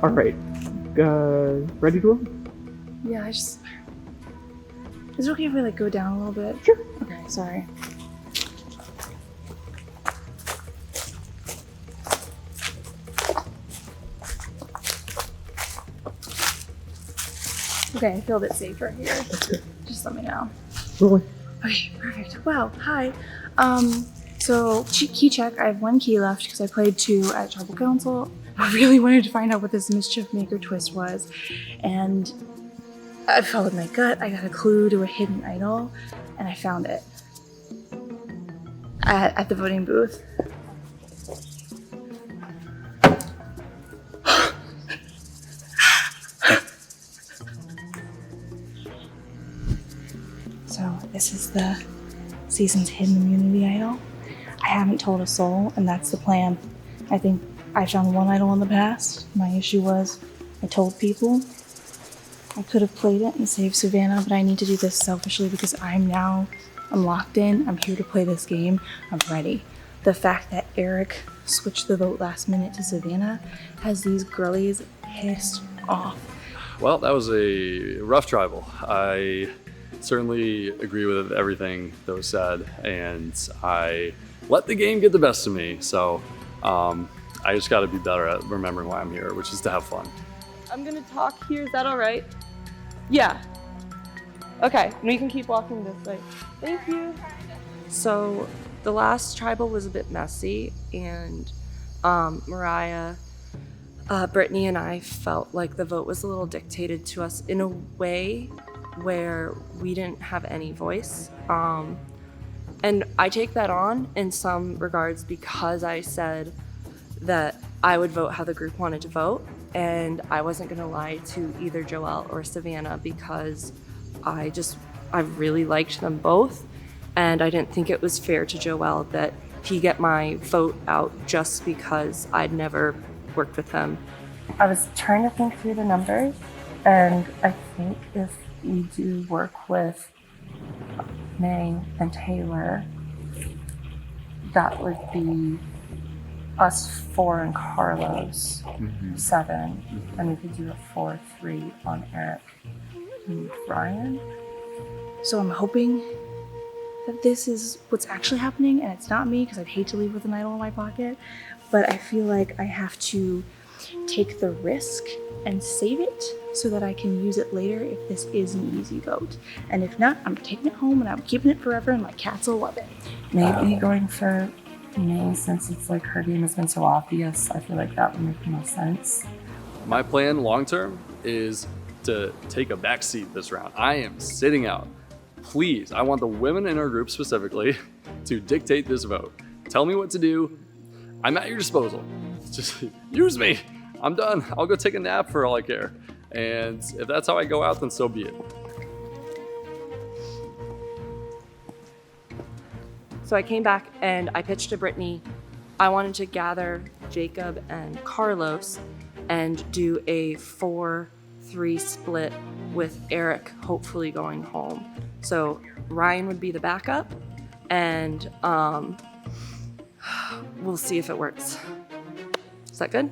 All right. Ready to roll? Yeah, is it okay if we like go down a little bit? Sure. Okay, sorry. Okay, I feel a bit safer here. Just let me know. Rolling. Okay, perfect. Wow, hi. So key check. I have 1 key left because I played 2 at Tribal Council. I really wanted to find out what this Mischief Maker twist was, and I followed my gut. I got a clue to a hidden idol, and I found it at the voting booth. So this is the season's hidden immunity idol. I haven't told a soul, and that's the plan. I think I found 1 idol in the past. My issue was I told people. I could have played it and saved Savannah, but I need to do this selfishly because I'm locked in. I'm here to play this game. I'm ready. The fact that Eric switched the vote last minute to Savannah has these girlies pissed off. Well, that was a rough tribal. I certainly agree with everything that was said, and I let the game get the best of me. So I just got to be better at remembering why I'm here, which is to have fun. I'm gonna talk here, is that all right? Yeah. Okay, we can keep walking this way. Thank you. So the last tribal was a bit messy, and Mariah, Brittany, and I felt like the vote was a little dictated to us in a way where we didn't have any voice. And I take that on in some regards because I said that I would vote how the group wanted to vote, and I wasn't gonna lie to either Joelle or Savannah because I really liked them both, and I didn't think it was fair to Joelle that he get my vote out just because I'd never worked with him. I was trying to think through the numbers, and I think if we do work with May and Taylor, that would be us 4 and Carlos 7, and we could do a 4-3 on Eric and Ryan. So I'm hoping that this is what's actually happening and it's not me, because I'd hate to leave with an idol in my pocket, but I feel like I have to take the risk and save it so that I can use it later if this is an easy vote. And if not, I'm taking it home and I'm keeping it forever and my cats will love it. Maybe going for May, since it's like her game has been so obvious, I feel like that would make the most sense. My plan long term is to take a back seat this round. I am sitting out. Please, I want the women in our group specifically to dictate this vote. Tell me what to do. I'm at your disposal. Just use me. I'm done. I'll go take a nap for all I care. And if that's how I go out, then so be it. So I came back and I pitched to Brittany. I wanted to gather Jacob and Carlos and do a 4-3 split with Eric hopefully going home. So Ryan would be the backup, and we'll see if it works. Is that good?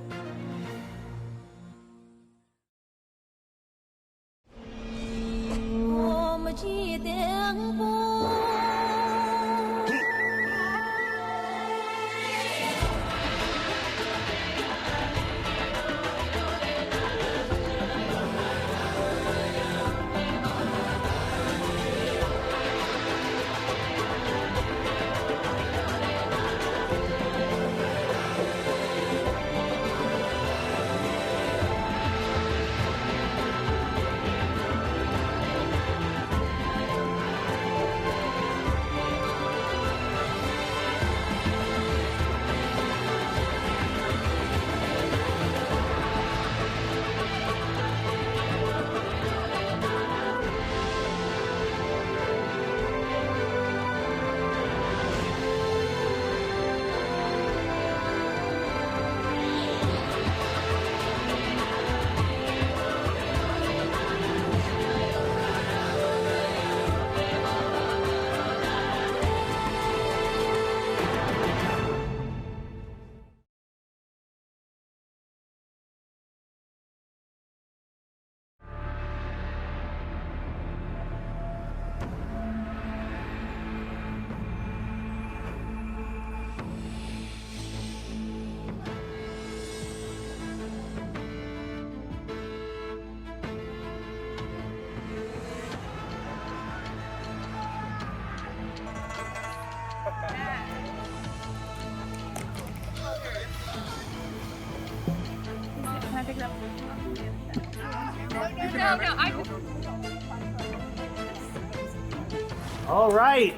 All right.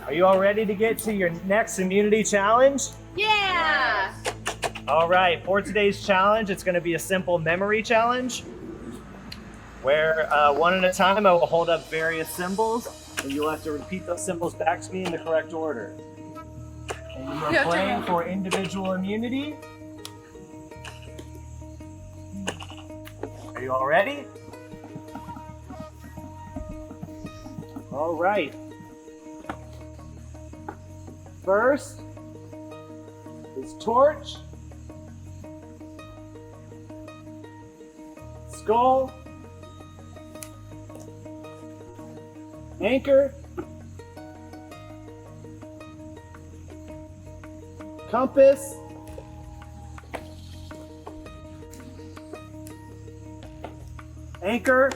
Are you all ready to get to your next immunity challenge? Yeah! All right, for today's challenge, it's going to be a simple memory challenge where one at a time I will hold up various symbols and you'll have to repeat those symbols back to me in the correct order. And you are playing for individual immunity. Are you all ready? All right. First is torch, skull, anchor, compass, anchor,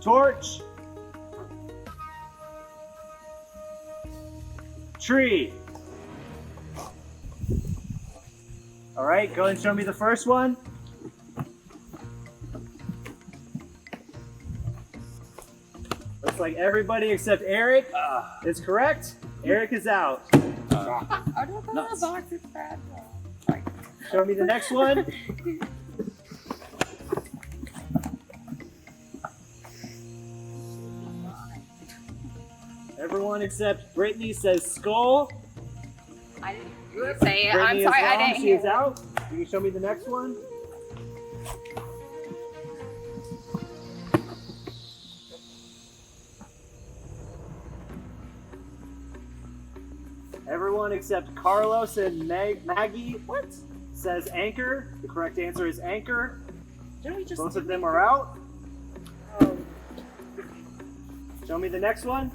torch, tree. All right, go ahead and show me the first one. Looks like everybody except Eric is correct. Eric is out. Show me the next one. Everyone except Brittany says skull. I didn't say it. I'm Brittany sorry, is I wrong. didn't She hear. is out. You can show me the next one. Everyone except Carlos and Maggie says anchor. The correct answer is anchor. Both of them are out. Show me the next one.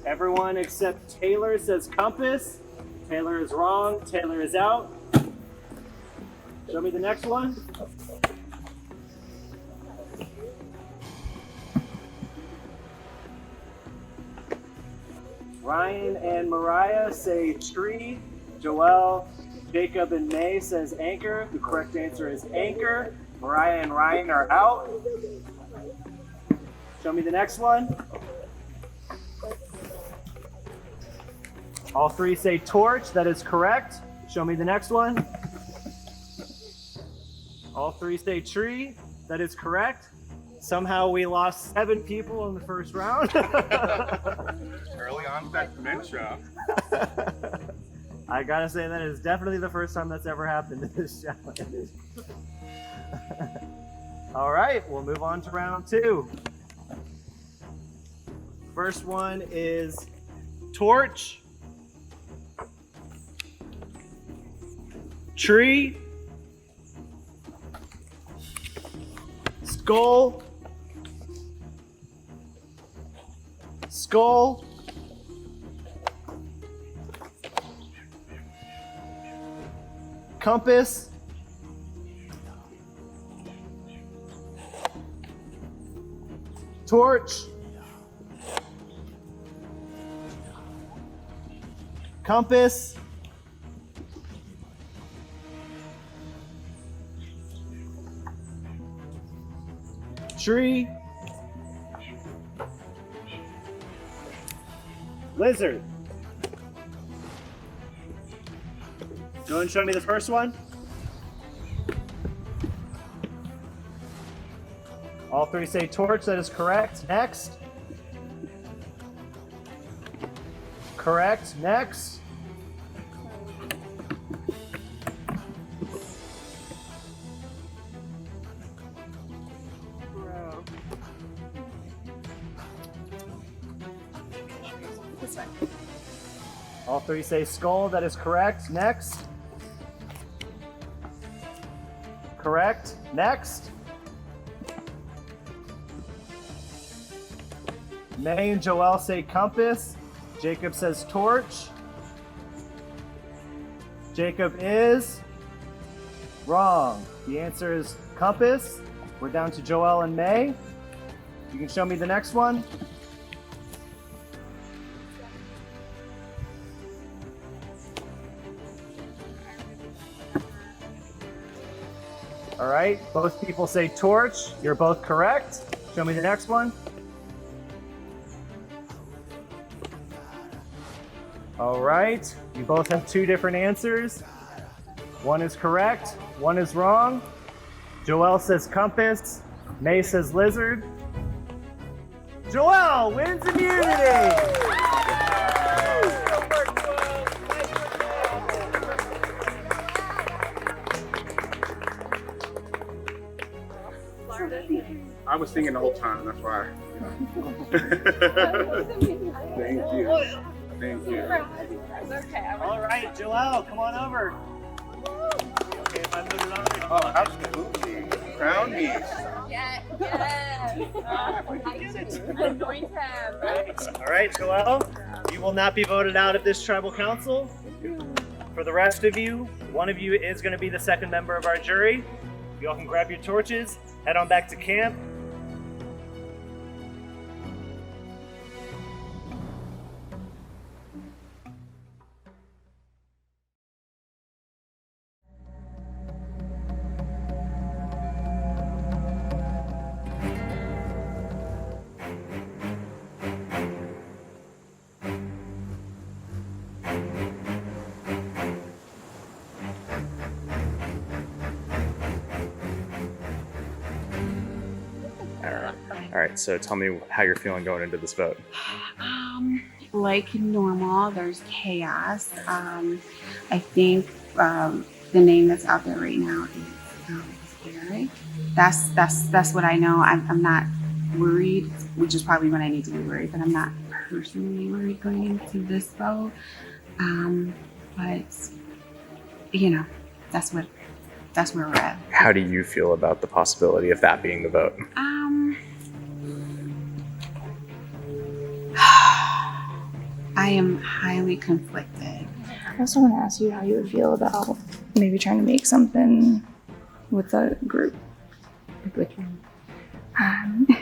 Everyone except Taylor says compass. Taylor is wrong. Taylor is out. Show me the next one. Ryan and Mariah say tree. Joelle, Jacob, and May says anchor. The correct answer is anchor. Mariah and Ryan are out. Show me the next one. All three say torch. That is correct. Show me the next one. All three say tree. That is correct. Somehow we lost 7 people in the first round. Early onset dementia. I gotta say that is definitely the first time that's ever happened in this challenge. All right, we'll move on to round 2. First one is torch, tree, skull, skull, compass, torch, compass, tree, lizard. Go and show me the first one. All three say torch. That is correct. Next. Correct. Next. All three say skull. That is correct. Next. Correct. Next. May and Joelle say compass. Jacob says torch. Jacob is wrong. The answer is compass. We're down to Joelle and May. You can show me the next one. All right, both people say torch. You're both correct. Show me the next one. All right, you both have two different answers. One is correct, one is wrong. Joelle says compass, May says lizard. Joelle wins immunity! I was thinking the whole time, that's why. Thank you. Thank you. All right, Joelle, come on over. Okay, if I put it on there. Oh, absolutely. Crown me. Yes. Anoint him. All right, Joelle, you will not be voted out of this tribal council. For the rest of you, one of you is going to be the second member of our jury. You all can grab your torches, head on back to camp. All right, so tell me how you're feeling going into this vote. Like normal, there's chaos. I think the name that's out there right now is Eric. That's what I know. I'm not worried, which is probably when I need to be worried, but I'm not personally worried going into this vote. But you know, that's where we're at. How do you feel about the possibility of that being the vote? I am highly conflicted. I also want to ask you how you would feel about maybe trying to make something with the group. Which one?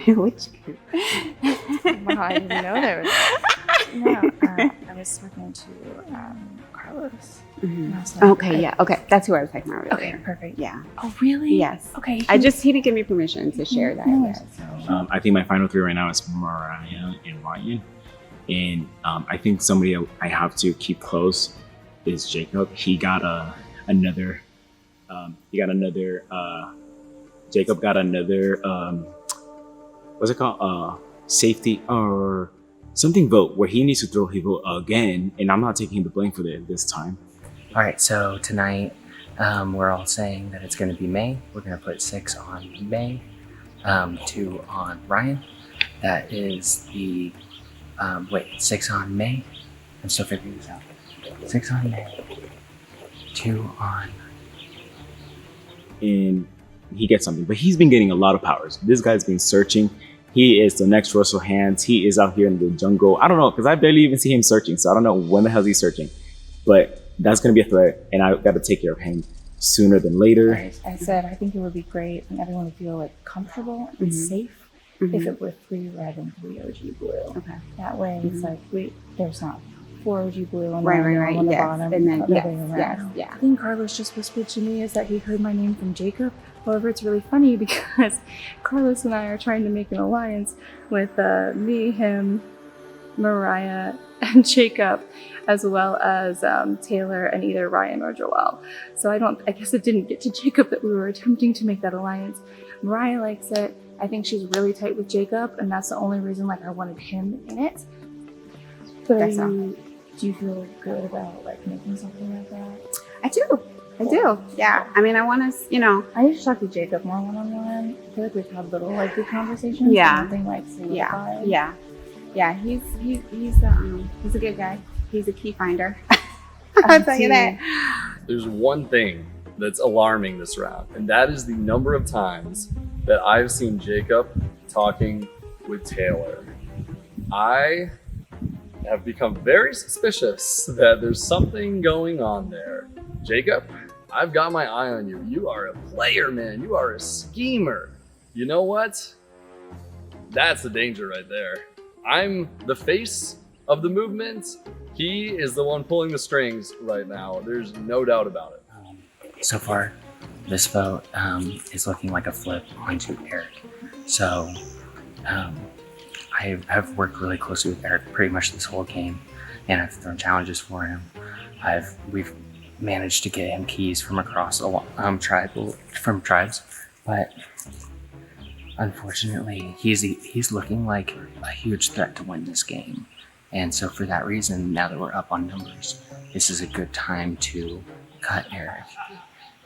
Which group? Wow, I didn't know there was. No, I was talking to Carlos. Mm-hmm. And I was like, Okay, yeah, okay. That's who I was talking about earlier. Okay, perfect. Yeah. Oh, really? Yes. Okay. He didn't give me permission to share that Nice. yet. So. I think my final three right now is Mariah and Ryan. And I think somebody I have to keep close is Jacob. Jacob got another, what's it called? Safety or something vote where he needs to throw his vote again. And I'm not taking the blame for it this time. All right, so tonight we're all saying that it's going to be May. We're going to put 6 on May, 2 on Ryan. That is the 6 on May. I'm still figuring this out. 6 on May, 2 on. And he gets something, but he's been getting a lot of powers. This guy's been searching. He is the next Russell Hands. He is out here in the jungle. I don't know, because I barely even see him searching, so I don't know when the hell he's searching. But that's going to be a threat, and I've got to take care of him sooner than later. I said I think it would be great and everyone would feel like comfortable and safe if it were 3 red and 3 OG blue. Okay. That way it's like there's not 4 OG blue and Right. on the Yes. bottom And then the other yes, way around. yes, yeah. The thing Carlos just whispered to me is that he heard my name from Jacob. However, it's really funny because Carlos and I are trying to make an alliance with me, him, Mariah, and Jacob, as well as Taylor and either Ryan or Joelle. So I guess it didn't get to Jacob that we were attempting to make that alliance. Mariah likes it. I think she's really tight with Jacob, and that's the only reason I wanted him in it. But do you feel good about making something like that? I do. Yeah. I mean, I want to, I need to talk to Jacob more one-on-one. I feel like we've had little good conversations. Yeah. Nothing solidified. Yeah. He's a good guy. He's a key finder. I'll tell you that. There's one thing that's alarming this round, and that is the number of times that I've seen Jacob talking with Taylor. I have become very suspicious that there's something going on there. Jacob, I've got my eye on you. You are a player, man. You are a schemer. You know what? That's the danger right there. I'm the face of the movement. He is the one pulling the strings right now. There's no doubt about it. So far, this vote is looking like a flip onto Eric. So I've worked really closely with Eric pretty much this whole game, and I've thrown challenges for him. We've managed to get him keys from across tribes, but unfortunately, he's looking like a huge threat to win this game. And so for that reason, now that we're up on numbers, this is a good time to cut Eric.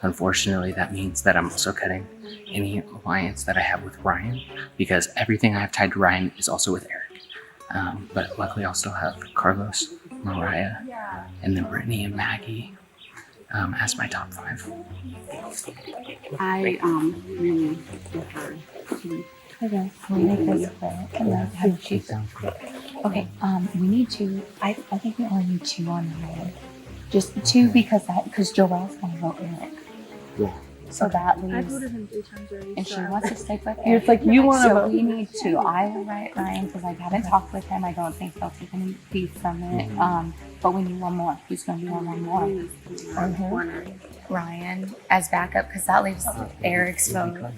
Unfortunately, that means that I'm also cutting any alliance that I have with Ryan, because everything I have tied to Ryan is also with Eric. But luckily, I'll still have Carlos, Mariah, and then Brittany and Maggie as my top 5. I really prefer to. Okay, we'll make this quick. And then have you Okay, we need 2. I think we only need 2 on Ryan. Just 2 because Joelle's gonna vote Eric. Yeah. So that I leaves, voted him 3 times already. and she so- wants to stick with Eric. It's like you want to So vote. we need 2. I will write Ryan because I haven't talked with him. I don't think they'll take any beef from it. But we need 1 more. Who's gonna be on 1 more? Ryan as backup because that leaves Eric's vote.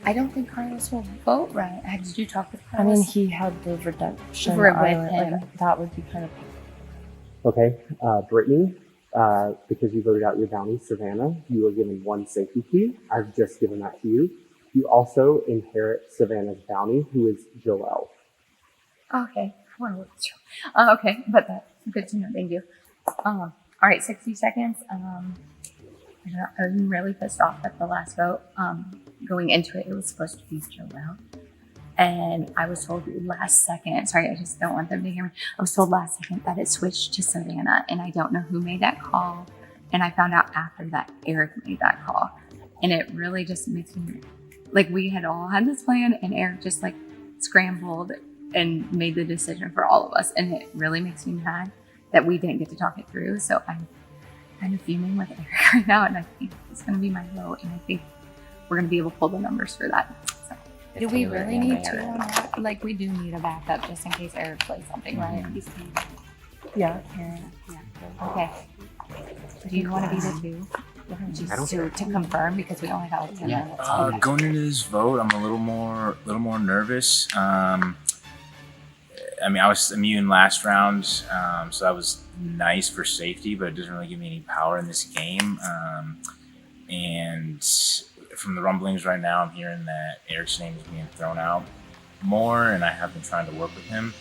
I don't think Carlos will vote Ryan. Did you talk with I Carlos? mean, he had the redemption We're with island. him. Like, that would be kind of. Okay, Brittany, because you voted out your bounty, Savannah, you were given 1 safety key. I've just given that to you. You also inherit Savannah's bounty, who is Joelle. Okay. Okay, but that's good to know. Thank you. All right, 60 seconds. I'm really pissed off at the last vote. Going into it, it was supposed to be Joelle. And I was told last second, sorry, I just don't want them to hear me. I was told last second that it switched to Savannah, and I don't know who made that call. And I found out after that Eric made that call. And it really just makes me, like, we had all had this plan, and Eric just, like, scrambled and made the decision for all of us. And it really makes me mad that we didn't get to talk it through. So I'm kind of fuming with Eric right now, and I think it's going to be my vote, and I think we're going to be able to pull the numbers for that. So. Do we really need 2 on that? Like, we do need a backup just in case Eric plays something, right? Yeah. Yeah. Okay. Do you want to be the 2? Just to confirm, because we only got like 10 minutes. Okay. Going into this vote, I'm a little more nervous. I mean, I was immune last round, so that was nice for safety, but it doesn't really give me any power in this game. And from the rumblings right now, I'm hearing that Eric's name is being thrown out more, and I have been trying to work with him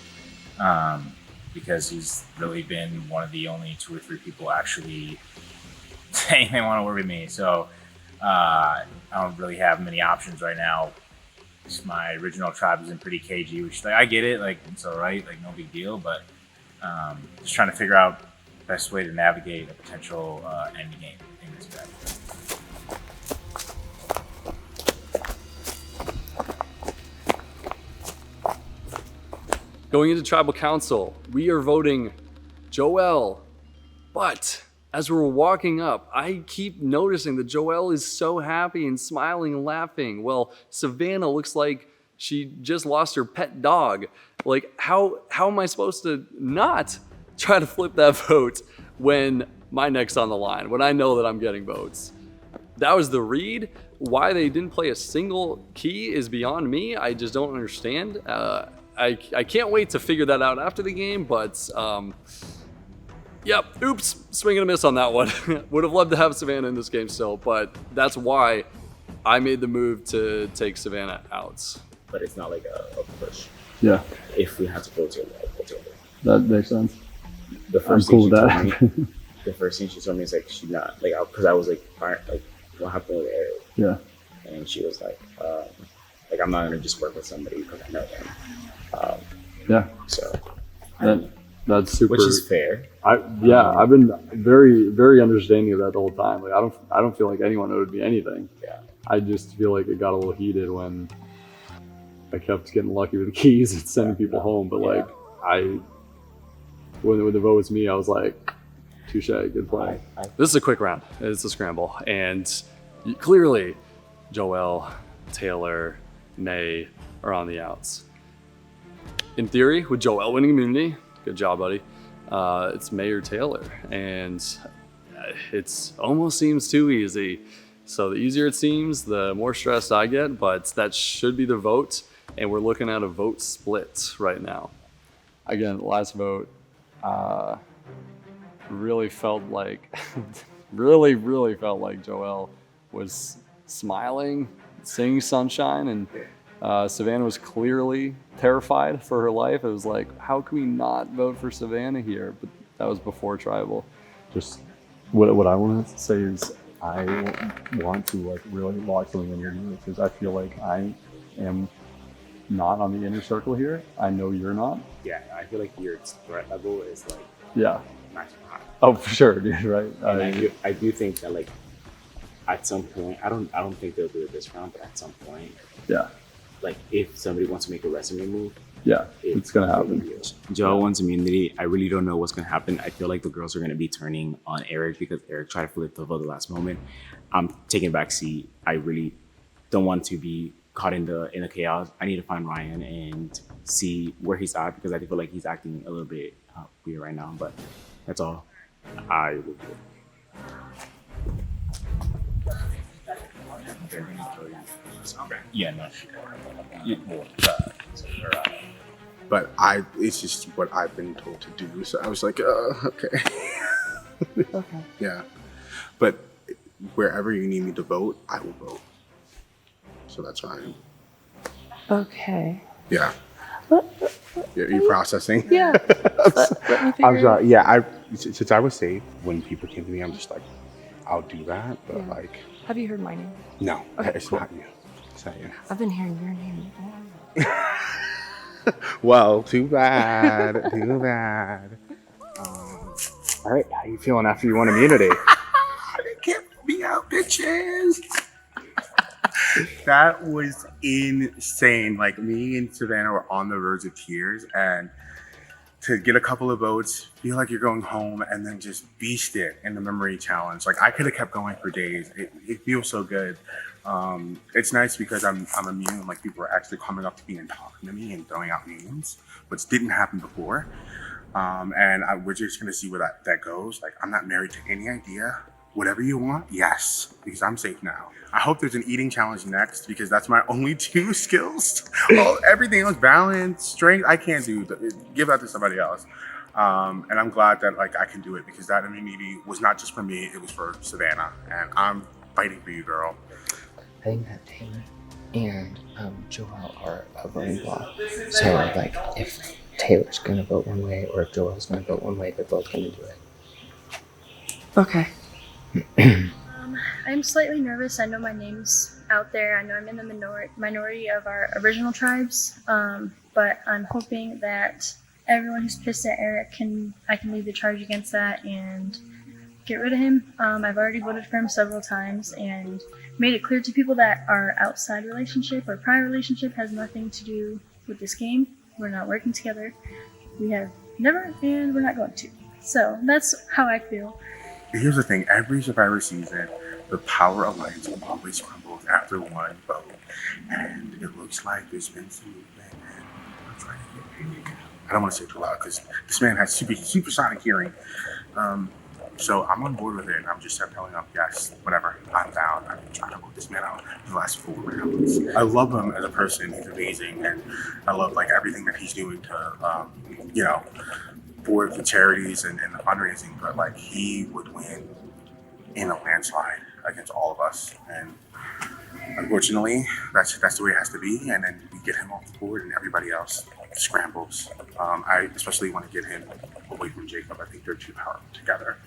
because he's really been one of the only 2 or 3 people actually saying they want to work with me. So I don't really have many options right now. My original tribe isn't pretty cagey, which, like, I get it, like, it's all right, like, no big deal, but just trying to figure out the best way to navigate a potential end game in this battle. Going into tribal council, we are voting Joelle, but as we're walking up, I keep noticing that Joelle is so happy and smiling and laughing. Well, Savannah looks like she just lost her pet dog. Like, how am I supposed to not try to flip that vote when my neck's on the line, when I know that I'm getting votes? That was the read. Why they didn't play a single key is beyond me. I just don't understand. I can't wait to figure that out after the game, but yep, oops, swing and a miss on that one. Would have loved to have Savannah in this game still, but that's why I made the move to take Savannah out. But it's not like a push. Yeah, If we have to go to that makes sense. the I'm first cool thing she with told that. me, the first thing she told me is like she's not like, because I was like, what happened with Eric? Yeah. And she was like I'm not gonna just work with somebody because I know them. Yeah. So That's super. which is fair. I've been very, very understanding of that the whole time. Like, I don't feel like anyone owed me anything. Yeah. I just feel like it got a little heated when I kept getting lucky with the keys and sending people home. But like, when the vote was me, I was like, touche, good play. This is a quick round. It's a scramble. And clearly, Joelle, Taylor, May, are on the outs. In theory, with Joel winning immunity, good job, buddy, it's Mayor Taylor, and it almost seems too easy. So the easier it seems, the more stressed I get, but that should be the vote, and we're looking at a vote split right now. Again, last vote really felt like, really felt like Joelle was smiling, singing Sunshine, and Savannah was clearly terrified for her life. It was like, how can we not vote for Savannah here? But that was before Tribal. Just what I want to say is I want to like really lock something in here because I feel like I am not on the inner circle here. I know you're not. Yeah, I feel like your threat level is like maximum high. Oh, for sure, dude. Right. And I do think that like at some point, I don't think they'll do it this round, but at some point, like if somebody wants to make a resume move, it's gonna happen. Joe wants immunity. I really don't know what's gonna happen. I feel like the girls are gonna be turning on Eric because Eric tried to flip the vote the last moment. I'm taking a back seat. I really don't want to be caught in the chaos. I need to find Ryan and see where he's at because I feel like he's acting a little bit weird right now. But that's all I will do. Yeah, no. But it's just what I've been told to do. So I was like, okay. Okay. Yeah. But wherever you need me to vote, I will vote. So that's fine. Okay. Yeah. What? You're processing? Yeah. Let me I'm figure sorry. Yeah, since I was safe, when people came to me, I'm just like, I'll do that. But like, Have you heard my name? no, Okay, it's cool. not you. It's not you. I've been hearing your name all over. Well, too bad. Too bad. All right, how you feeling after you won immunity? They can't put me out, bitches. That was insane. Like, me and Savannah were on the verge of tears, and to get a couple of votes, feel like you're going home, and then just beast it in the memory challenge. Like, I could have kept going for days. It feels so good. It's nice because I'm immune. Like, people are actually coming up to me and talking to me and throwing out names, which didn't happen before. We're just gonna see where that goes. Like, I'm not married to any idea. Whatever you want, yes, because I'm safe now. I hope there's an eating challenge next because that's my only 2 skills. Everything else, balance, strength, I can't do. Give that to somebody else. And I'm glad that like I can do it because that immunity was not just for me, it was for Savannah. And I'm fighting for you, girl. I think that Taylor and Joel are a voting block. So like if Taylor's gonna vote one way or if Joel's gonna vote one way, they're both gonna do it. Okay. I'm slightly nervous. I know my name's out there. I know I'm in the minority of our original tribes, but I'm hoping that everyone who's pissed at Eric I can lead the charge against that and get rid of him. I've already voted for him several times and made it clear to people that our outside relationship or prior relationship has nothing to do with this game. We're not working together. We have never, and we're not going to. So that's how I feel. Here's the thing, every Survivor season, the Power Alliance always crumbles after one vote. And it looks like there's been some movement and I'm trying to get paid. I don't want to say it too loud because this man has supersonic hearing. So I'm on board with it. I'm just telling him, yes, whatever, I'm down. I've been trying to vote this man out for the last 4 rounds. I love him as a person. He's amazing. And I love like everything that he's doing to, for the charities and the fundraising, but like he would win in a landslide against all of us. And unfortunately, that's the way it has to be. And then we get him off the board and everybody else scrambles. I especially want to get him away from Jacob. I think they're too powerful together.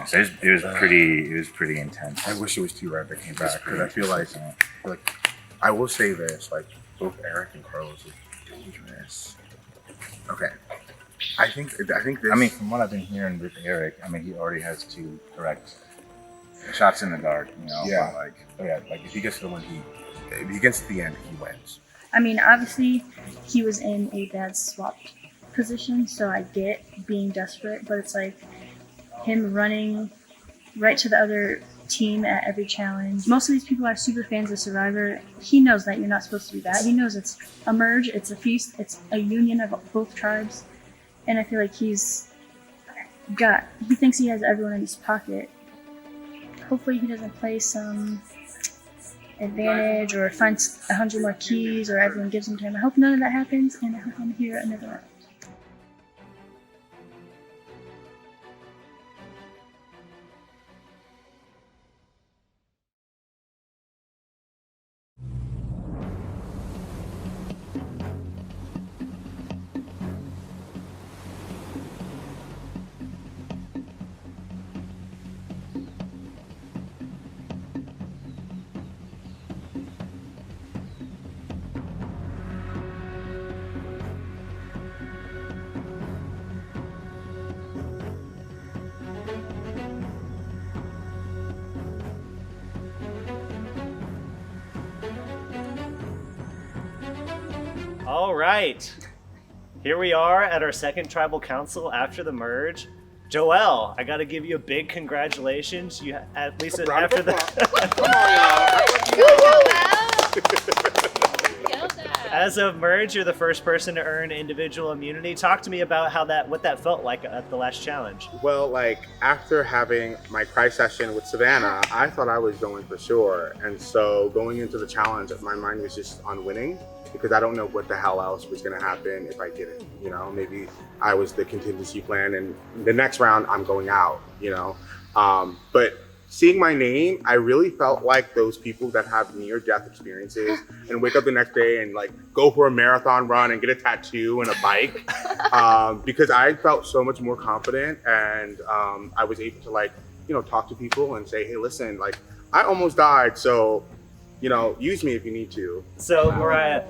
So it was pretty intense. I wish it was too rare that came back because I feel like I will say this, like both Eric and Carlos are dangerous. Okay. I think this. I mean, from what I've been hearing with Eric, I mean, he already has 2 correct shots in the dark, you know. Yeah. But like if he gets to the one, if he gets to the end, he wins. I mean, obviously, he was in a bad swapped position, so I get being desperate, but it's like him running right to the other team at every challenge. Most of these people are super fans of Survivor. He knows that you're not supposed to do that. He knows it's a merge, it's a feast, it's a union of both tribes. And I feel like he thinks he has everyone in his pocket. Hopefully he doesn't play some advantage or finds 100 more keys or everyone gives him to him. I hope none of that happens, and I hope I'm here another round. All right. Here we are at our second tribal council after the merge. Joel, I got to give you a big congratulations. You at least after the As of merge, you're the first person to earn individual immunity. Talk to me about what that felt like at the last challenge. Well, like after having my cry session with Savannah, I thought I was going for sure. And so going into the challenge, my mind was just on winning because I don't know what the hell else was going to happen if I didn't. You know, maybe I was the contingency plan and the next round I'm going out, you know. But seeing my name, I really felt like those people that have near-death experiences and wake up the next day and like go for a marathon run and get a tattoo and a bike, because I felt so much more confident and I was able to like, you know, talk to people and say, hey, listen, like I almost died, so, you know, use me if you need to. So Mariah,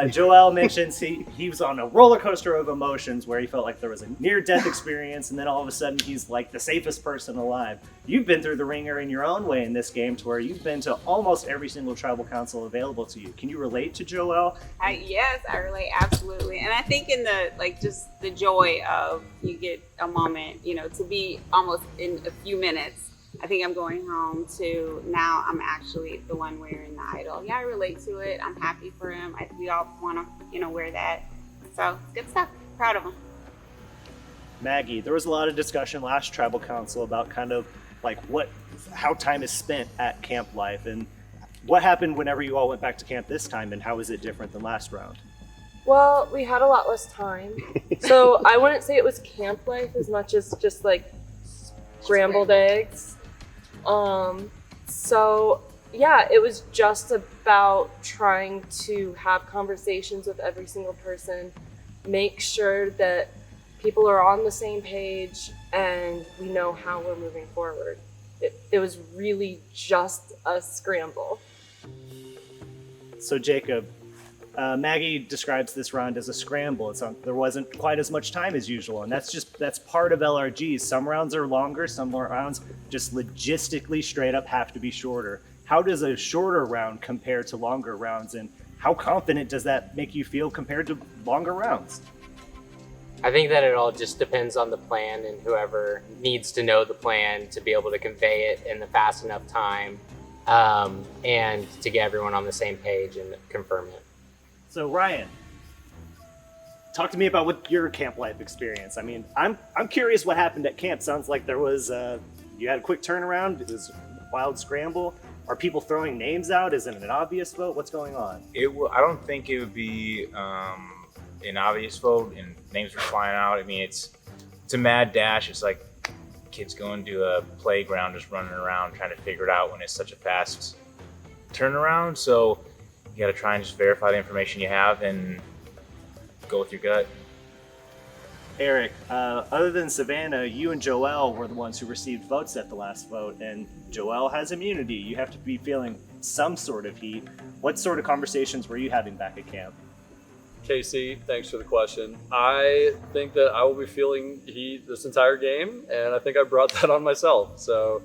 Joel mentions he was on a roller coaster of emotions where he felt like there was a near-death experience, and then all of a sudden he's like the safest person alive. You've been through the ringer in your own way in this game, to where you've been to almost every single tribal council available to you. Can you relate to Joel? Yes, I relate absolutely, and I think in the just the joy of you get a moment, you know, to be almost in a few minutes. I think I'm going home to now I'm actually the one wearing the idol. Yeah, I relate to it. I'm happy for him. We all want to, you know, wear that. So it's good stuff. Proud of him. Maggie, there was a lot of discussion last tribal council about kind of like how time is spent at camp life, and what happened whenever you all went back to camp this time, and how is it different than last round? Well, we had a lot less time. So I wouldn't say it was camp life as much as just like scrambled eggs. So yeah, it was just about trying to have conversations with every single person, make sure that people are on the same page and we know how we're moving forward. It was really just a scramble. So Jacob, Maggie describes this round as a scramble. There wasn't quite as much time as usual, and that's part of LRGs. Some rounds are longer, some rounds just logistically straight up have to be shorter. How does a shorter round compare to longer rounds, and how confident does that make you feel compared to longer rounds? I think that it all just depends on the plan and whoever needs to know the plan to be able to convey it in the fast enough time, and to get everyone on the same page and confirm it. So Ryan, talk to me about what your camp life experience. I mean, I'm curious what happened at camp. Sounds like there was you had a quick turnaround. It was a wild scramble. Are people throwing names out? Is it an obvious vote? What's going on? I don't think it would be an obvious vote, and names were flying out. I mean, it's a mad dash. It's like kids going to a playground, just running around trying to figure it out when it's such a fast turnaround. So you got to try and just verify the information you have and go with your gut. Eric, other than Savannah, you and Joel were the ones who received votes at the last vote, and Joel has immunity. You have to be feeling some sort of heat. What sort of conversations were you having back at camp? Casey, thanks for the question. I think that I will be feeling heat this entire game, and I think I brought that on myself. So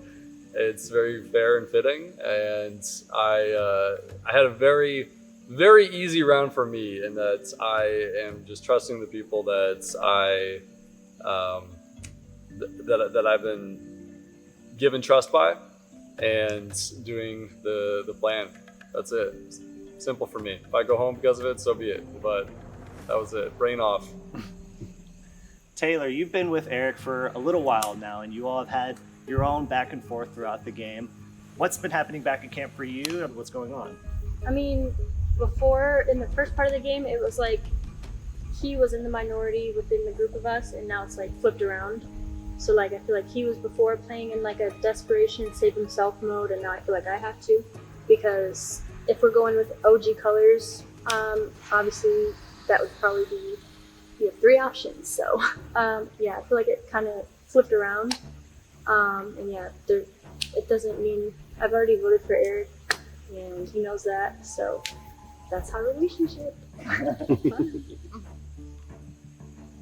it's very fair and fitting, and I had a very, very easy round for me in that I am just trusting the people that that I've been given trust by, and doing the plan. That's it. Simple for me. If I go home because of it, so be it. But that was it. Brain off. Taylor, you've been with Eric for a little while now, and you all have had your own back and forth throughout the game. What's been happening back at camp for you, and what's going on? I mean, before, in the first part of the game, it was like he was in the minority within the group of us, and now it's like flipped around. So like I feel like he was before playing in like a desperation save himself mode, and now I feel like I have to, because if we're going with OG colors, obviously that would probably be, you have 3 options. So yeah, I feel like it kind of flipped around, and yeah, it doesn't mean I've already voted for Eric, and he knows that. So that's our relationship.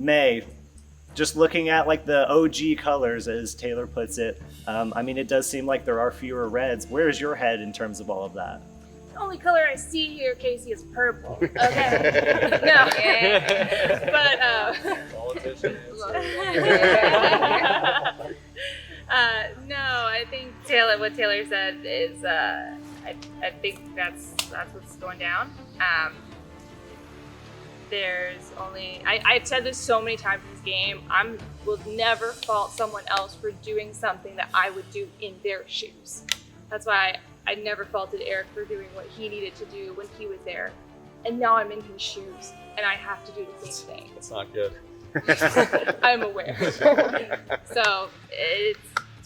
May, just looking at like the OG colors, as Taylor puts it, I mean, it does seem like there are fewer reds. Where is your head in terms of all of that? The only color I see here, Casey, is purple. Okay. No. But Politician. no, I think what Taylor said is I think that's what's going down. There's only I've said this so many times in this game. Will never fault someone else for doing something that I would do in their shoes. That's why I never faulted Eric for doing what he needed to do when he was there. And now I'm in his shoes and I have to do the same thing. That's not good. I'm aware. So it's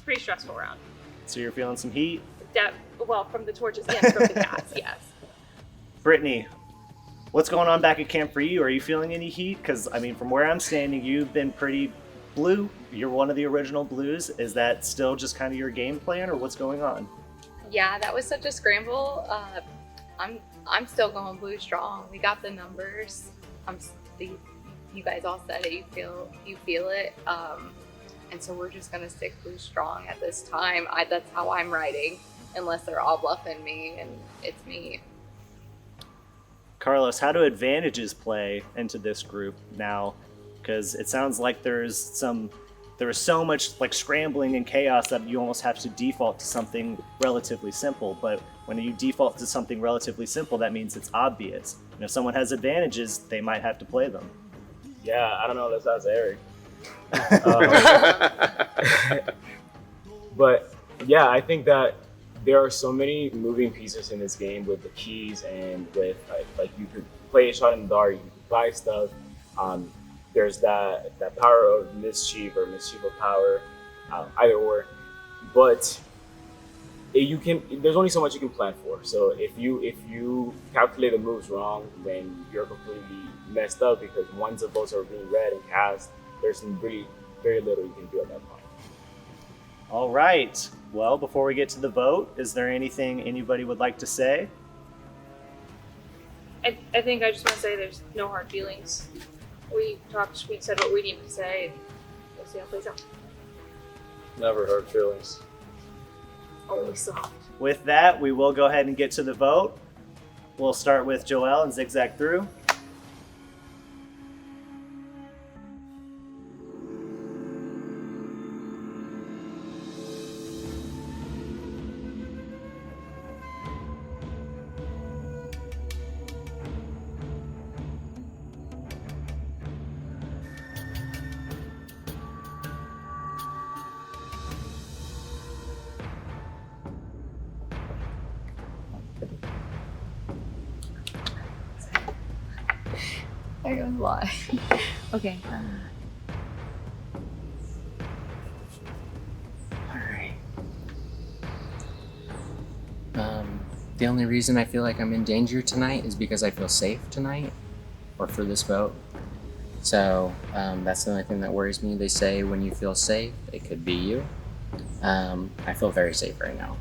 pretty stressful around. So you're feeling some heat? Well, from the torches and from the gas, yes. Brittany, what's going on back at camp for you? Are you feeling any heat? Because, I mean, from where I'm standing, you've been pretty blue. You're one of the original blues. Is that still just kind of your game plan, or what's going on? Yeah, that was such a scramble. I'm still going blue strong. We got the numbers. You guys all said it. You feel it. And so we're just gonna stick blue strong at this time. That's how I'm riding, unless they're all bluffing me, and it's me. Carlos, how do advantages play into this group now? Because it sounds like there is so much like scrambling and chaos that you almost have to default to something relatively simple. But when you default to something relatively simple, that means it's obvious. And if someone has advantages, they might have to play them. Yeah, I don't know. Let's ask Eric. But yeah, I think that there are so many moving pieces in this game with the keys and with like you could play a shot in the dark, you could buy stuff. There's that power of mischief or mischief of power, either or. But there's only so much you can plan for. So if you calculate the moves wrong, then you're completely messed up, because once the votes are being read and cast, there's really very little you can do at that point. All right. Well, before we get to the vote, is there anything anybody would like to say? I think I just want to say there's no hard feelings. We said what we needed to say, and we'll see how it plays out. Never hurt feelings. Only soft. With that, we will go ahead and get to the vote. We'll start with Joelle and zigzag through. There goes a lot. Okay. Alright. The only reason I feel like I'm in danger tonight is because I feel safe tonight, or for this vote. So that's the only thing that worries me. They say when you feel safe, it could be you. I feel very safe right now.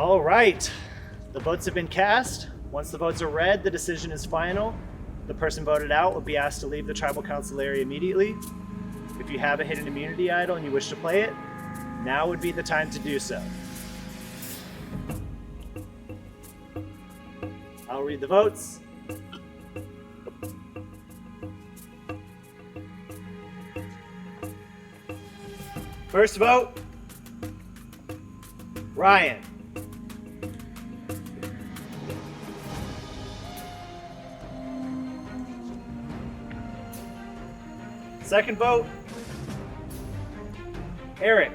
All right, the votes have been cast. Once the votes are read, the decision is final. The person voted out will be asked to leave the tribal council area immediately. If you have a hidden immunity idol and you wish to play it, now would be the time to do so. I'll read the votes. First vote, Ryan. Second vote, Eric.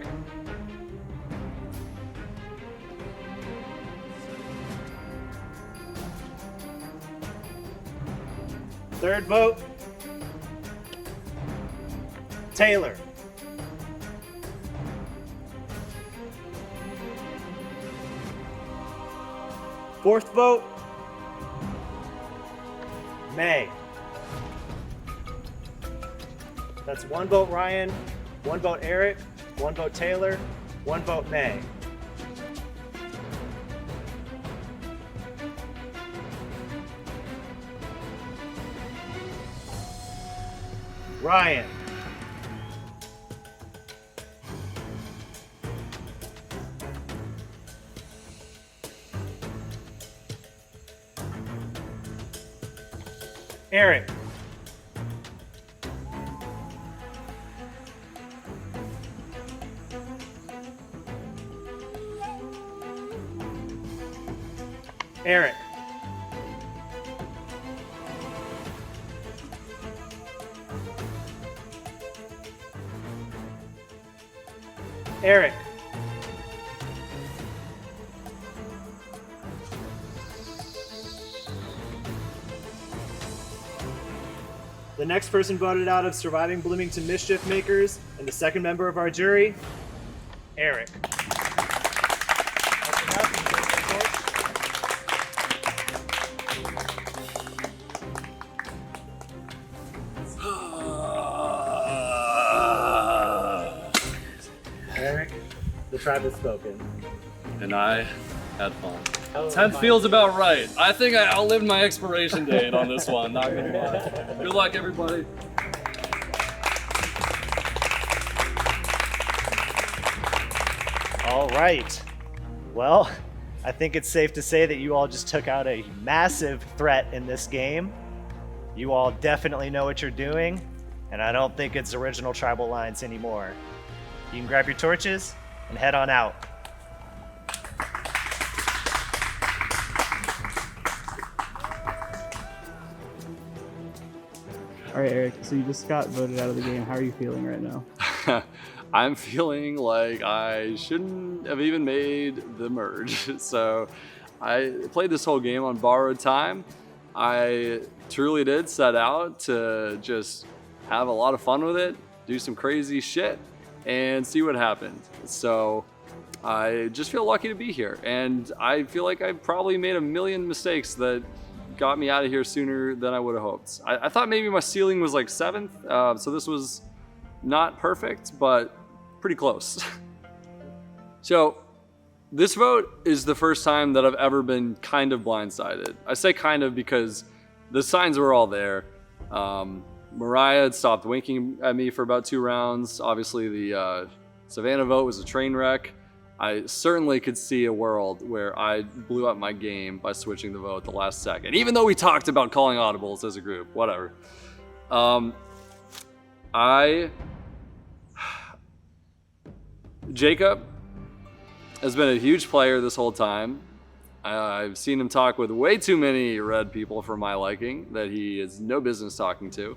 Third vote, Taylor. Fourth vote, May. That's 1 vote Ryan, 1 vote Eric, 1 vote Taylor, 1 vote May. Ryan. Eric. Eric. Eric. The next person voted out of Surviving Bloomington Mischief Makers and the second member of our jury, Eric. Eric, the tribe has spoken. And I had fun. Oh, 10th my. feels about right. I think I outlived my expiration date on this one, not gonna lie. Good luck, everybody. All right. Well, I think it's safe to say that you all just took out a massive threat in this game. You all definitely know what you're doing, and I don't think it's original tribal lines anymore. You can grab your torches and head on out. All right, Eric, so you just got voted out of the game. How are you feeling right now? I'm feeling like I shouldn't have even made the merge. So I played this whole game on borrowed time. I truly did set out to just have a lot of fun with it, do some crazy shit, and see what happened. So I just feel lucky to be here. And I feel like I probably made a million mistakes that got me out of here sooner than I would have hoped. I thought maybe my ceiling was like 7th, so this was not perfect, but pretty close. So this vote is the first time that I've ever been kind of blindsided. I say kind of because the signs were all there. Mariah had stopped winking at me for about 2 rounds. Obviously the Savannah vote was a train wreck. I certainly could see a world where I blew up my game by switching the vote at the last second, even though we talked about calling audibles as a group, whatever. Jacob has been a huge player this whole time. I've seen him talk with way too many red people for my liking that he has no business talking to.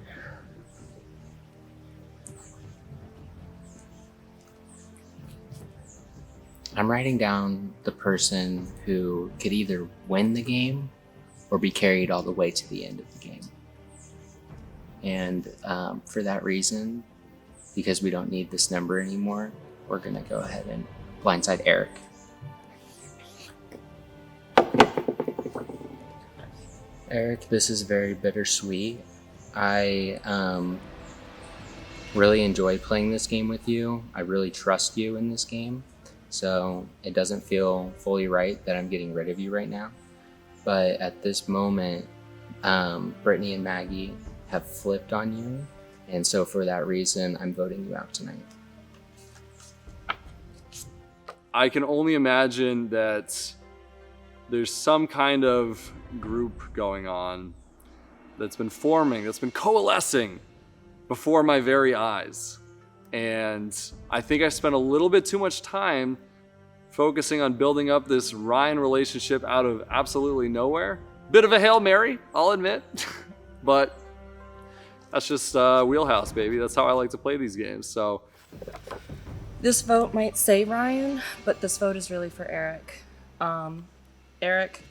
I'm writing down the person who could either win the game or be carried all the way to the end of the game. And for that reason, because we don't need this number anymore, we're gonna go ahead and blindside Eric. Eric, this is very bittersweet. I really enjoy playing this game with you. I really trust you in this game. So it doesn't feel fully right that I'm getting rid of you right now. But at this moment, Brittany and Maggie have flipped on you. And so for that reason, I'm voting you out tonight. I can only imagine that there's some kind of group going on that's been forming, that's been coalescing before my very eyes. And I think I spent a little bit too much time focusing on building up this Ryan relationship out of absolutely nowhere. Bit of a Hail Mary, I'll admit. But that's just wheelhouse, baby. That's how I like to play these games. So This vote might say Ryan, but this vote is really for Eric. Eric,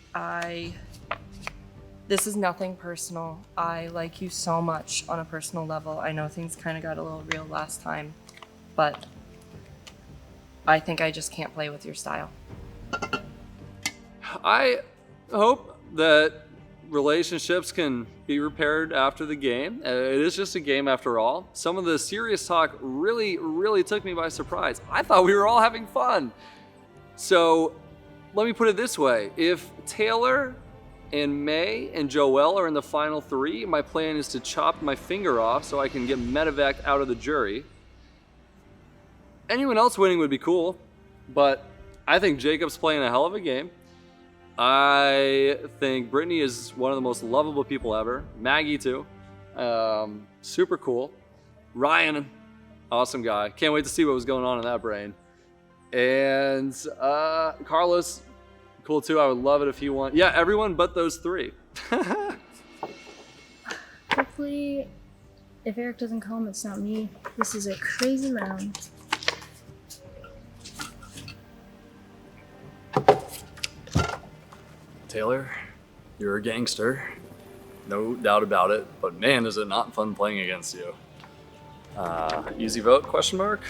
this is nothing personal. I like you so much on a personal level. I know things kind of got a little real last time, but I think I just can't play with your style. I hope that relationships can be repaired after the game. It is just a game after all. Some of the serious talk really took me by surprise. I thought we were all having fun. So let me put it this way. If Taylor and May and Joelle are in the final 3, my plan is to chop my finger off so I can get medevaced out of the jury. Anyone else winning would be cool, but I think Jacob's playing a hell of a game. I think Brittany is one of the most lovable people ever. Maggie too. Super cool. Ryan, awesome guy. Can't wait to see what was going on in that brain. And Carlos, cool too. I would love it if he won. Yeah, everyone but those 3. Hopefully, if Eric doesn't come, it's not me. This is a crazy round. Taylor, you're a gangster. No doubt about it, but man, is it not fun playing against you. Easy vote, question mark?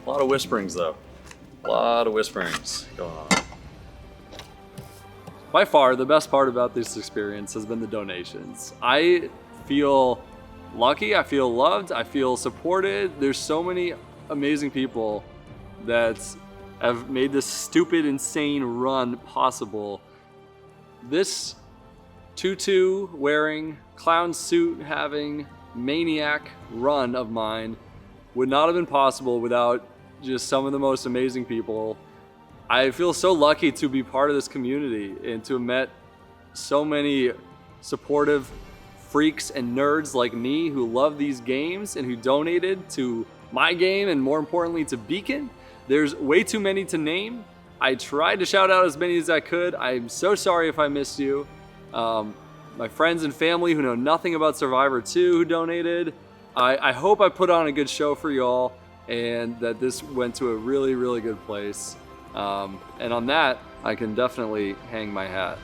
A lot of whisperings though. A lot of whisperings going on. By far, the best part about this experience has been the donations. I feel lucky, I feel loved, I feel supported. There's so many amazing people that have made this stupid, insane run possible. This tutu wearing, clown suit having, maniac run of mine would not have been possible without just some of the most amazing people. I feel so lucky to be part of this community and to have met so many supportive freaks and nerds like me who love these games and who donated to my game and more importantly to Beacon. There's way too many to name. I tried to shout out as many as I could. I'm so sorry if I missed you. My friends and family who know nothing about Survivor 2 who donated. I hope I put on a good show for y'all and that this went to a really good place. And on that, I can definitely hang my hat.